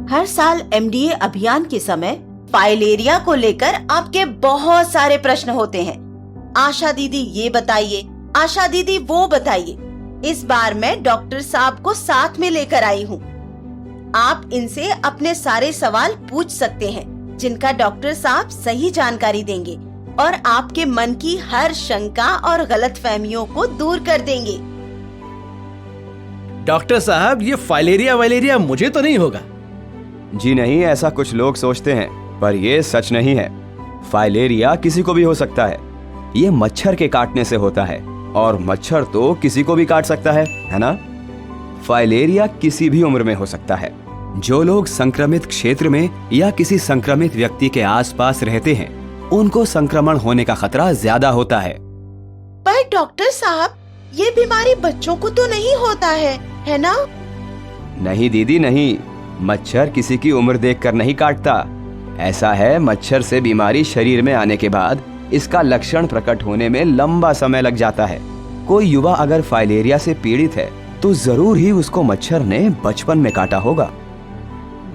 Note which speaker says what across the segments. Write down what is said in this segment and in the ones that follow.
Speaker 1: हर साल एमडीए अभियान के समय फाइलेरिया को लेकर आपके बहुत सारे प्रश्न होते हैं। आशा दीदी ये बताइए, आशा दीदी वो बताइए। इस बार मैं डॉक्टर साहब को साथ में लेकर आई हूँ। आप इनसे अपने सारे सवाल पूछ सकते हैं, जिनका डॉक्टर साहब सही जानकारी देंगे और आपके मन की हर शंका और गलतफहमियों को दूर कर देंगे।
Speaker 2: डॉक्टर साहब, ये फाइलेरिया वाइलेरिया मुझे तो नहीं होगा।
Speaker 3: जी नहीं, ऐसा कुछ लोग सोचते हैं, पर ये सच नहीं है। फाइलेरिया किसी को भी हो सकता है। ये मच्छर के काटने से होता है और मच्छर तो किसी को भी काट सकता है ना? फाइलेरिया किसी भी उम्र में हो सकता है। जो लोग संक्रमित क्षेत्र में या किसी संक्रमित व्यक्ति के आसपास रहते हैं, उनको संक्रमण होने का खतरा ज्यादा होता है।
Speaker 1: पर डॉक्टर साहब, ये बीमारी बच्चों को तो नहीं होता है ना?
Speaker 3: नहीं दीदी नहीं, मच्छर किसी की उम्र देखकर नहीं काटता। ऐसा है, मच्छर से बीमारी शरीर में आने के बाद इसका लक्षण प्रकट होने में लंबा समय लग जाता है। कोई युवा अगर फाइलेरिया से पीड़ित है तो जरूर ही उसको मच्छर ने बचपन में काटा होगा।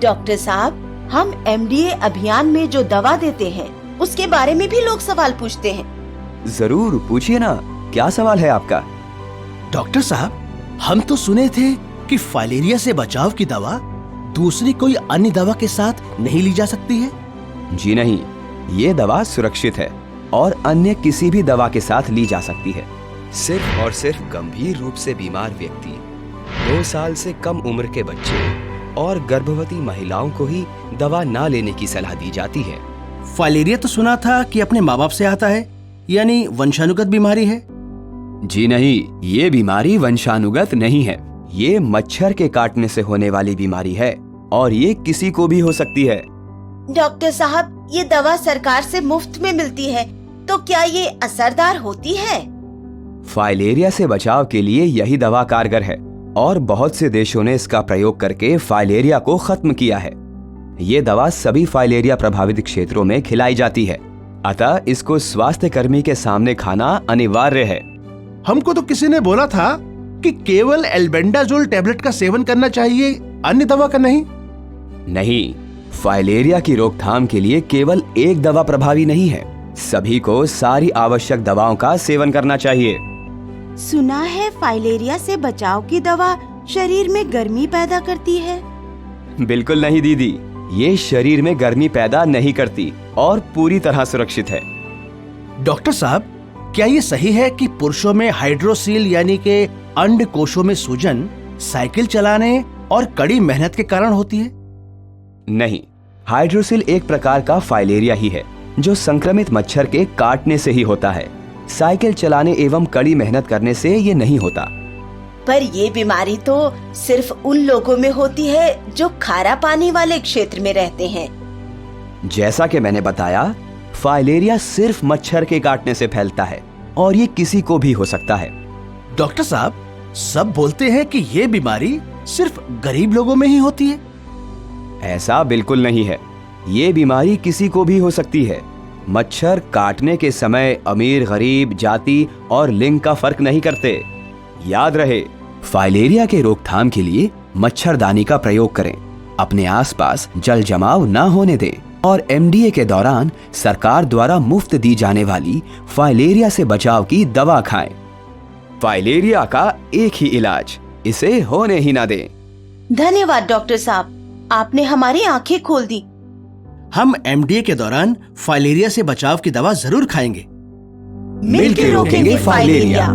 Speaker 1: डॉक्टर साहब, हम एमडीए अभियान में जो दवा देते हैं उसके बारे में भी लोग सवाल पूछते हैं।
Speaker 3: जरूर पूछिए ना, क्या सवाल है आपका?
Speaker 2: डॉक्टर साहब, हम तो सुने थे कि फाइलेरिया से बचाव की दवा दूसरी कोई अन्य दवा के साथ नहीं ली जा सकती है।
Speaker 3: जी नहीं, ये दवा सुरक्षित है और अन्य किसी भी दवा के साथ ली जा सकती है। सिर्फ और सिर्फ गंभीर रूप से बीमार व्यक्ति, 2 साल से कम उम्र के बच्चे और गर्भवती महिलाओं को ही दवा ना लेने की सलाह दी जाती है।
Speaker 2: फाइलेरिया तो सुना था कि अपने माँ बाप से आता है, यानी वंशानुगत बीमारी है।
Speaker 3: जी नहीं, ये बीमारी वंशानुगत नहीं है। ये मच्छर के काटने से होने वाली बीमारी है और ये किसी को भी हो सकती है।
Speaker 1: डॉक्टर साहब, ये दवा सरकार से मुफ्त में मिलती है, तो क्या ये असरदार होती है?
Speaker 3: फाइलेरिया से बचाव के लिए यही दवा कारगर है और बहुत से देशों ने इसका प्रयोग करके फाइलेरिया को खत्म किया है। ये दवा सभी फाइलेरिया प्रभावित क्षेत्रों में खिलाई जाती है, अतः इसको स्वास्थ्य कर्मी के सामने खाना अनिवार्य है।
Speaker 2: हमको तो किसी ने बोला था कि केवल एल्बेंडाजोल टैबलेट का सेवन करना चाहिए, अन्य दवा का नहीं।
Speaker 3: नहीं, फाइलेरिया की रोकथाम के लिए केवल एक दवा प्रभावी नहीं है। सभी को सारी आवश्यक दवाओं का सेवन करना चाहिए।
Speaker 1: सुना है फाइलेरिया से बचाव की दवा शरीर में गर्मी पैदा करती है।
Speaker 3: बिल्कुल नहीं दीदी, ये शरीर में गर्मी पैदा नहीं करती और पूरी तरह सुरक्षित है।
Speaker 2: डॉक्टर साहब, क्या ये सही है कि पुरुषों में हाइड्रोसील यानी के अंडकोशों में सूजन साइकिल चलाने और कड़ी मेहनत के कारण होती है?
Speaker 3: नहीं, हाइड्रोसील एक प्रकार का फाइलेरिया ही है जो संक्रमित मच्छर के काटने से ही होता है। साइकिल चलाने एवं कड़ी मेहनत करने से ये नहीं होता।
Speaker 1: पर ये बीमारी तो सिर्फ उन लोगों में होती है जो खारा पानी वाले क्षेत्र में रहते हैं।
Speaker 3: जैसा कि मैंने बताया, फाइलेरिया सिर्फ मच्छर के काटने से फैलता है और ये किसी को भी हो सकता है।
Speaker 2: डॉक्टर साहब, सब बोलते हैं कि ये बीमारी सिर्फ गरीब लोगों में ही होती है।
Speaker 3: ऐसा बिल्कुल नहीं है। ये बीमारी किसी को भी हो सकती है। मच्छर काटने के समय अमीर गरीब जाति और लिंग का फर्क नहीं करते। याद रहे, फाइलेरिया के रोकथाम के लिए मच्छरदानी का प्रयोग करें, अपने आसपास जल जमाव न होने दें और एमडीए के दौरान सरकार द्वारा मुफ्त दी जाने वाली फाइलेरिया से बचाव की दवा खाएं। फाइलेरिया का एक ही इलाज, इसे होने ही ना दें।
Speaker 1: धन्यवाद डॉक्टर साहब, आपने हमारी आंखें खोल दी।
Speaker 2: हम एमडीए के दौरान फाइलेरिया से बचाव की दवा जरूर खाएंगे।
Speaker 1: मिलकर रोकेंगे फाइलेरिया।